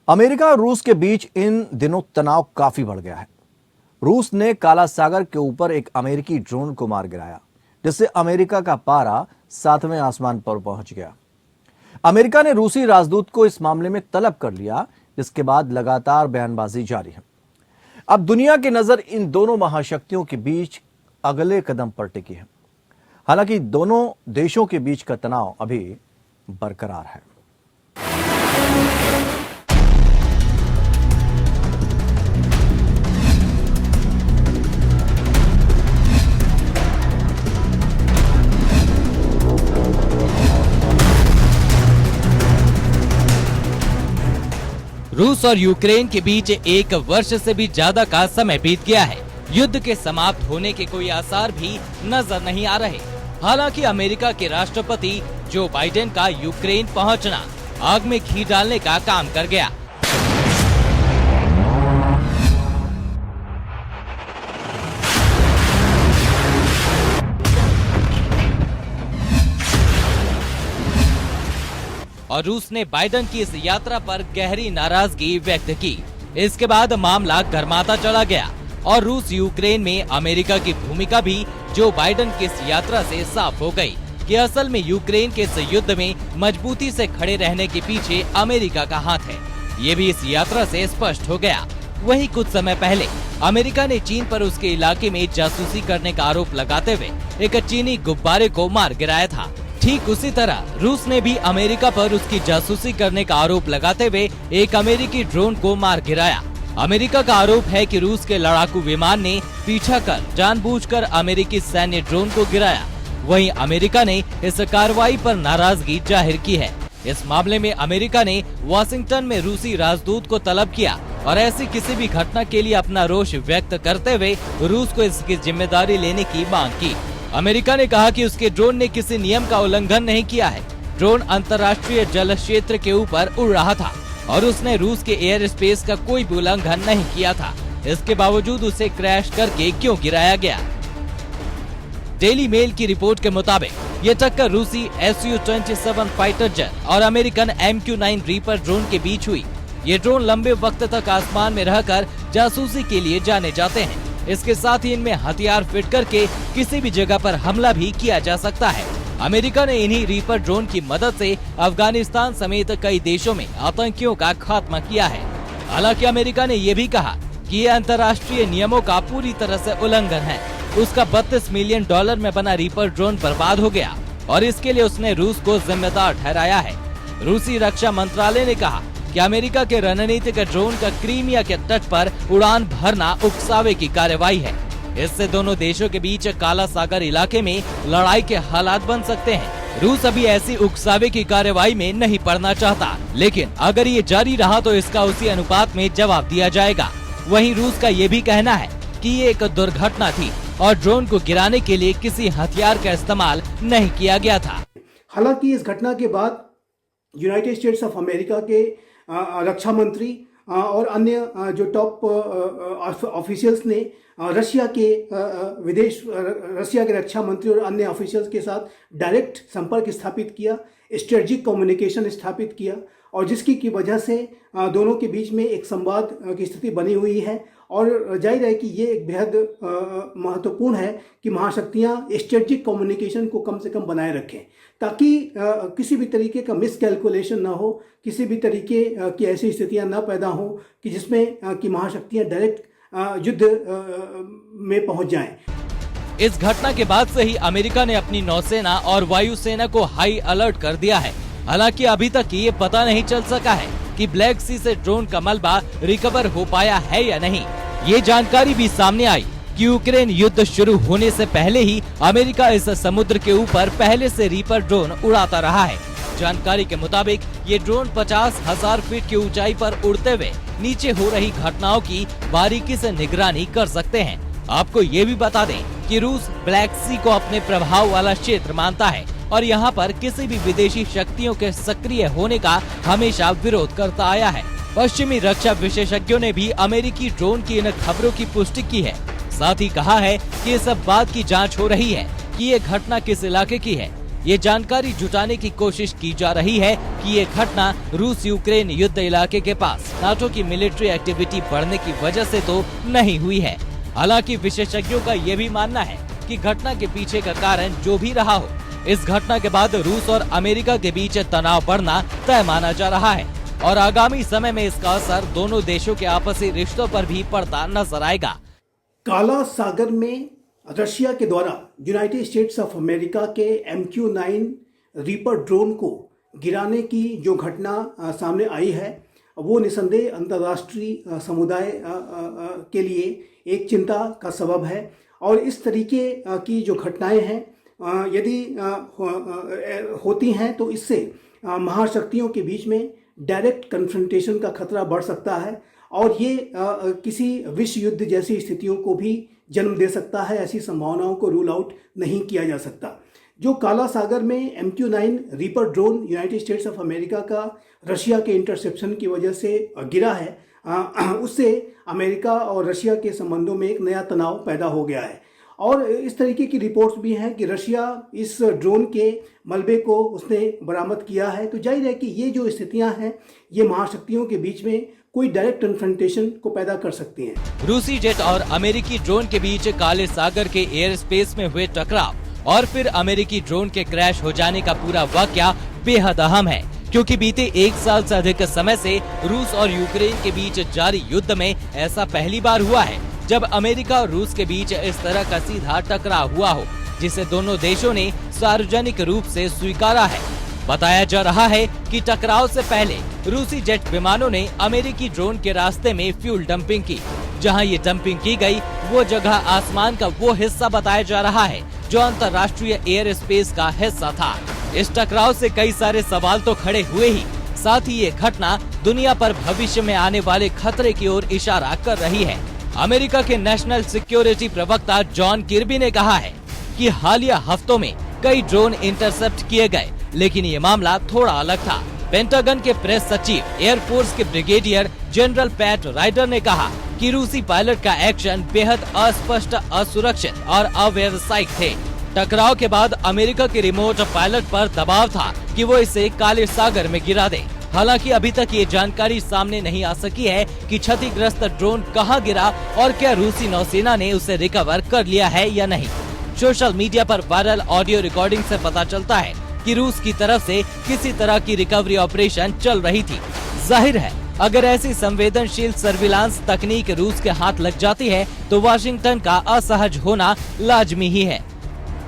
America और रूस के बीच इन दिनों तनाव काफी बढ़ गया है। रूस ने काला सागर के ऊपर एक अमेरिकी ड्रोन को मार गिराया, जिससे अमेरिका का पारा 7वें आसमान पर पहुंच गया। अमेरिका ने रूसी राजदूत को इस मामले में तलब कर लिया, जिसके बाद लगातार बयानबाजी जारी है। अब दुनिया की नजर इन दोनों महाशक्तियों के बीच अगले कदम पर टिकी है। हालांकि दोनों देशों के बीच का तनाव अभी बरकरार है। रूस और यूक्रेन के बीच 1 वर्ष से भी ज्यादा का समय बीत गया है। युद्ध के समाप्त होने के कोई आसार भी नजर नहीं आ रहे। हालांकि अमेरिका के राष्ट्रपति जो बाइडेन का यूक्रेन पहुंचना आग में घी डालने का काम कर गया। और रूस ने बाइडेन की इस यात्रा पर गहरी नाराजगी व्यक्त की। इसके बाद मामला गर्माता चला गया और रूस यूक्रेन में अमेरिका की भूमिका भी जो बाइडेन की इस यात्रा से साफ हो गई कि असल में यूक्रेन के इस युद्ध में मजबूती से खड़े रहने के पीछे अमेरिका का हाथ है। ये भी इस यात्रा से स्पष्ट हो गया। वहीं कुछ समय पहले अमेरिका ने चीन पर उसके इलाके में जासूसी करने का आरोप लगाते हुए एक चीनी गुब्बारे को मार गिराया था। ठीक उसी तरह रूस ने भी अमेरिका पर उसकी जासूसी करने का आरोप लगाते हुए एक अमेरिकी ड्रोन को मार गिराया। अमेरिका का आरोप है कि रूस के लड़ाकू विमान ने पीछा कर जानबूझकर अमेरिकी सैन्य ड्रोन को गिराया। वहीं अमेरिका ने इस कार्रवाई पर नाराजगी जाहिर की है। इस मामले में अमेरिका ने वाशिंगटन में रूसी राजदूत को तलब किया और ऐसी किसी भी घटना के लिए अपना रोष व्यक्त करते हुए रूस को इसकी जिम्मेदारी लेने की मांग की। अमेरिका ने कहा कि उसके ड्रोन ने किसी नियम का उल्लंघन नहीं किया है। ड्रोन अंतर्राष्ट्रीय जल क्षेत्र के ऊपर उड़ रहा था और उसने रूस के एयर स्पेस का कोई भी उल्लंघन नहीं किया था। इसके बावजूद उसे क्रैश करके क्यों गिराया गया? डेली मेल की रिपोर्ट के मुताबिक ये टक्कर रूसी Su-27 फाइटर जेट और अमेरिकन MQ-9 रीपर ड्रोन के बीच हुई। ये ड्रोन लंबे वक्त तक आसमान में रहकर जासूसी के लिए जाने जाते हैं। इसके साथ ही इनमें हथियार फिट करके किसी भी जगह पर हमला भी किया जा सकता है। अमेरिका ने इन्हीं रीपर ड्रोन की मदद से अफगानिस्तान समेत कई देशों में आतंकियों का खात्मा किया है। हालांकि अमेरिका ने ये भी कहा कि ये अंतर्राष्ट्रीय नियमों का पूरी तरह से उल्लंघन है। उसका $32 मिलियन में बना रीपर ड्रोन बर्बाद हो गया और इसके लिए उसने रूस को जिम्मेदार ठहराया है। रूसी रक्षा मंत्रालय ने कहा कि अमेरिका के रणनीतिक ड्रोन का क्रीमिया के तट पर उड़ान भरना उकसावे की कार्रवाई है। इससे दोनों देशों के बीच काला सागर इलाके में लड़ाई के हालात बन सकते हैं। रूस अभी ऐसी उकसावे की कार्रवाई में नहीं पड़ना चाहता, लेकिन अगर ये जारी रहा तो इसका उसी अनुपात में जवाब दिया जाएगा। वहीं रूस का ये भी कहना है कि ये एक दुर्घटना थी और ड्रोन को गिराने के लिए किसी हथियार का इस्तेमाल नहीं किया गया था। हालांकि इस घटना के बाद यूनाइटेड स्टेट्स ऑफ अमेरिका के रक्षा मंत्री और अन्य जो टॉप ऑफिशियल्स ने रशिया के रक्षा मंत्री और अन्य ऑफिशियल्स के साथ डायरेक्ट संपर्क स्थापित किया, स्ट्रेटेजिक कम्युनिकेशन स्थापित किया और जिसकी वजह से दोनों के बीच में एक संवाद की स्थिति बनी हुई है। और जाहिर है कि ये एक बेहद महत्वपूर्ण है कि महाशक्तियाँ स्ट्रेटेजिक कम्युनिकेशन को कम से कम बनाए रखें, ताकि किसी भी तरीके का मिसकैलकुलेशन ना हो, किसी भी तरीके की ऐसी स्थितियां ना पैदा हो कि जिसमें कि महाशक्तियां डायरेक्ट युद्ध में पहुंच जाएं। इस घटना के बाद से ही अमेरिका ने अपनी नौसेना और वायुसेना को हाई अलर्ट कर दिया है। हालांकि अभी तक ये पता नहीं चल सका है कि ब्लैक सी से ड्रोन का मलबा रिकवर हो पाया है या नहीं। ये जानकारी भी सामने आई कि यूक्रेन युद्ध शुरू होने से पहले ही अमेरिका इस समुद्र के ऊपर पहले से रीपर ड्रोन उड़ाता रहा है। जानकारी के मुताबिक ये ड्रोन 50,000 फीट की ऊंचाई पर उड़ते हुए नीचे हो रही घटनाओं की बारीकी से निगरानी कर सकते हैं। आपको ये भी बता दें कि रूस ब्लैक सी को अपने प्रभाव वाला क्षेत्र मानता है और यहाँ पर किसी भी विदेशी शक्तियों के सक्रिय होने का हमेशा विरोध करता आया है। पश्चिमी रक्षा विशेषज्ञों ने भी अमेरिकी ड्रोन की इन खबरों की पुष्टि की है। साथ ही कहा है कि इस बात की जांच हो रही है कि ये घटना किस इलाके की है। ये जानकारी जुटाने की कोशिश की जा रही है कि ये घटना रूस यूक्रेन युद्ध इलाके के पास नाटो की मिलिट्री एक्टिविटी बढ़ने की वजह से तो नहीं हुई है। हालांकि विशेषज्ञों का ये भी मानना है कि घटना के पीछे का कारण जो भी रहा हो, इस घटना के बाद रूस और अमेरिका के बीच तनाव बढ़ना तय माना जा रहा है और आगामी समय में इसका असर दोनों देशों के आपसी रिश्तों पर भी पड़ता नजर आएगा। काला सागर में रशिया के द्वारा यूनाइटेड स्टेट्स ऑफ अमेरिका के MQ-9 रीपर ड्रोन को गिराने की जो घटना सामने आई है, वो निसंदेह अंतर्राष्ट्रीय समुदाय के लिए एक चिंता का सबब है। और इस तरीके की जो घटनाएं हैं यदि होती हैं तो इससे महाशक्तियों के बीच में डायरेक्ट कन्फ्रंटेशन का खतरा बढ़ सकता है और ये किसी विश्व युद्ध जैसी स्थितियों को भी जन्म दे सकता है। ऐसी संभावनाओं को रूल आउट नहीं किया जा सकता। जो काला सागर में MQ-9 reaper drone United states of America का रशिया के इंटरसेप्शन की वजह से गिरा है, उससे अमेरिका और रशिया के संबंधों में एक नया तनाव पैदा हो गया है। और इस तरीके की रिपोर्ट्स भी हैं कि रशिया इस ड्रोन के मलबे को उसने बरामद किया है। तो जाहिर है कि ये जो स्थितियां हैं ये महाशक्तियों के बीच में कोई डायरेक्ट कन्फ्रंटेशन को पैदा कर सकती हैं। रूसी जेट और अमेरिकी ड्रोन के बीच काले सागर के एयर स्पेस में हुए टकराव और फिर अमेरिकी ड्रोन के क्रैश हो जाने का पूरा वाकया बेहद अहम है, क्योंकि बीते 1 साल से अधिक समय से रूस और यूक्रेन के बीच जारी युद्ध में ऐसा पहली बार हुआ है जब अमेरिका और रूस के बीच इस तरह का सीधा टकराव हुआ हो, जिसे दोनों देशों ने सार्वजनिक रूप से स्वीकारा है। बताया जा रहा है कि टकराव से पहले रूसी जेट विमानों ने अमेरिकी ड्रोन के रास्ते में फ्यूल डंपिंग की। जहां ये डंपिंग की गई, वो जगह आसमान का वो हिस्सा बताया जा रहा है जो अंतर्राष्ट्रीय एयर स्पेस का हिस्सा था। इस टकराव से कई सारे सवाल तो खड़े हुए ही, साथ ही ये घटना दुनिया पर भविष्य में आने वाले खतरे की ओर इशारा कर रही है। अमेरिका के नेशनल सिक्योरिटी प्रवक्ता जॉन किर्बी ने कहा है कि हालिया हफ्तों में कई ड्रोन इंटरसेप्ट किए गए, लेकिन ये मामला थोड़ा अलग था। पेंटागन के प्रेस सचिव एयरफोर्स के ब्रिगेडियर जनरल पैट राइडर ने कहा कि रूसी पायलट का एक्शन बेहद अस्पष्ट, असुरक्षित और अव्यावसायिक थे। टकराव के बाद अमेरिका के रिमोट पायलट पर दबाव था कि वो इसे काले सागर में गिरा दे। हालांकि अभी तक ये जानकारी सामने नहीं आ सकी है कि क्षतिग्रस्त ड्रोन कहां गिरा और क्या रूसी नौसेना ने उसे रिकवर कर लिया है या नहीं। सोशल मीडिया पर वायरल ऑडियो रिकॉर्डिंग से पता चलता है कि रूस की तरफ से किसी तरह की रिकवरी ऑपरेशन चल रही थी। जाहिर है, अगर ऐसी संवेदनशील सर्विलांस तकनीक रूस के हाथ लग जाती है तो वाशिंगटन का असहज होना लाजमी ही है।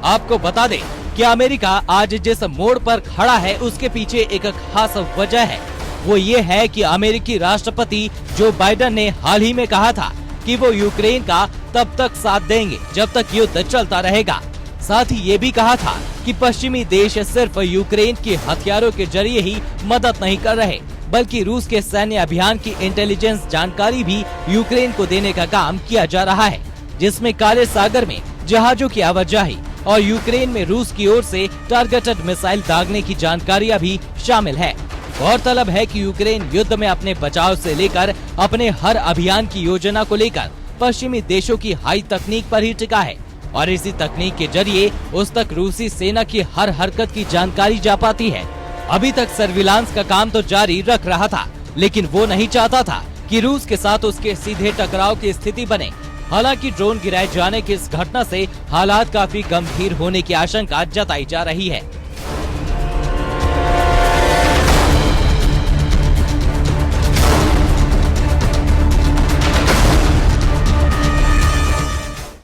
आपको बता दें कि अमेरिका आज जिस मोड़ पर खड़ा है उसके पीछे एक खास वजह है। वो ये है कि अमेरिकी राष्ट्रपति जो बाइडेन ने हाल ही में कहा था कि वो यूक्रेन का तब तक साथ देंगे जब तक युद्ध चलता रहेगा। साथ ही ये भी कहा था कि पश्चिमी देश सिर्फ यूक्रेन के हथियारों के जरिए ही मदद नहीं कर रहे, बल्कि रूस के सैन्य अभियान की इंटेलिजेंस जानकारी भी यूक्रेन को देने का काम किया जा रहा है, जिसमें काले सागर में जहाजों की आवाजाही और यूक्रेन में रूस की ओर से टारगेटेड मिसाइल दागने की जानकारियां भी शामिल है। गौरतलब है कि यूक्रेन युद्ध में अपने बचाव से लेकर अपने हर अभियान की योजना को लेकर पश्चिमी देशों की हाई तकनीक पर ही टिका है और इसी तकनीक के जरिए उस तक रूसी सेना की हर हरकत की जानकारी जा पाती है। अभी तक सर्विलांस का काम तो जारी रख रहा था, लेकिन वो नहीं चाहता था कि रूस के साथ उसके सीधे टकराव की स्थिति बने। हालांकि ड्रोन गिराए जाने की इस घटना से हालात काफी गंभीर होने की आशंका जताई जा रही है।